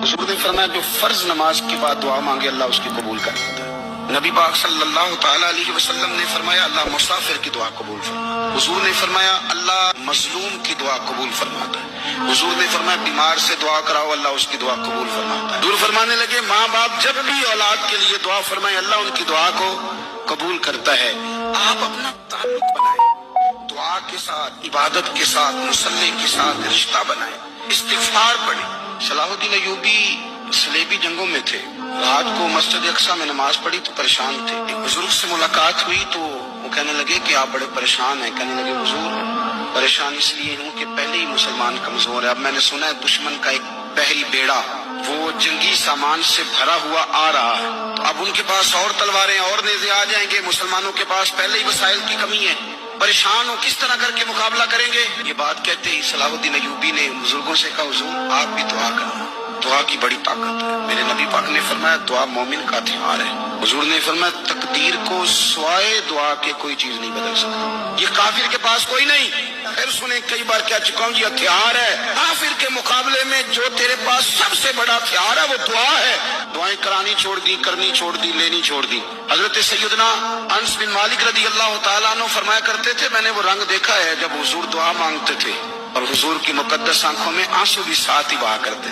حضور نے فرمایا جو فرض نماز کے بعد دعا مانگے اللہ اس کی قبول کر لیتا ہے۔ نبی پاک صلی اللہ تعالی علیہ وسلم نے فرمایا اللہ مسافر کی دعا قبول فرماتا ہے۔ حضور نے فرمایا اللہ مظلوم کی دعا قبول فرماتا ہے۔ حضور نے فرمایا بیمار سے دعا کراؤ اللہ اس کی دعا قبول فرماتا ہے۔ حضور فرمانے لگے ماں باپ جب بھی اولاد کے لیے دعا فرمائے اللہ ان کی دعا کو قبول کرتا ہے۔ آپ اپنا تعلق بنائیں، دعا کے ساتھ، عبادت کے ساتھ، مصلی کے ساتھ رشتہ بنائیں، استغفار پڑھیں۔ صلاح الدین ایوبی صلیبی جنگوں میں تھے، رات کو مسجد اقصی میں نماز پڑھی تو پریشان تھے۔ ایک بزرگ سے ملاقات ہوئی تو وہ کہنے لگے کہ آپ بڑے پریشان ہیں۔ کہنے لگے حضور پریشان اس لیے ہوں کہ پہلے ہی مسلمان کمزور ہے، اب میں نے سنا ہے دشمن کا ایک بحری بیڑا وہ جنگی سامان سے بھرا ہوا آ رہا ہے، تو اب ان کے پاس اور تلواریں اور نیزے آ جائیں گے، مسلمانوں کے پاس پہلے ہی وسائل کی کمی ہے، پریشان ہو کس طرح کر کے مقابلہ کریں گے۔ یہ بات کہتے ہی صلاح الدین ایوبی نے بزرگوں سے کہا حضور آپ بھی دعا کرنا، دعا کی بڑی طاقت ہے۔ میرے نبی پاک نے فرمایا دعا مومن کا ہتھیار ہے۔ حضور نے فرمایا تقدیر کو سوائے دعا کے کوئی چیز نہیں بدل سکتی، یہ کافر کے پاس کوئی نہیں۔ پھر سنیں کئی بار کہہ چکا ہوں یہ ہتھیار ہے، کافر کے مقابلے میں جو تیرے پاس سب سے بڑا ہتھیار ہے وہ دعا ہے۔ دعائیں کرانی چھوڑ دی، کرنی چھوڑ دی، لینی چھوڑ دی۔ حضرت سیدنا انس بن مالک رضی اللہ تعالیٰ عنہ فرمایا کرتے تھے میں نے وہ رنگ دیکھا ہے جب حضور دعا مانگتے تھے اور حضور کی مقدس آنکھوں میں آنسو بھی ساتھ ہی بہا کرتے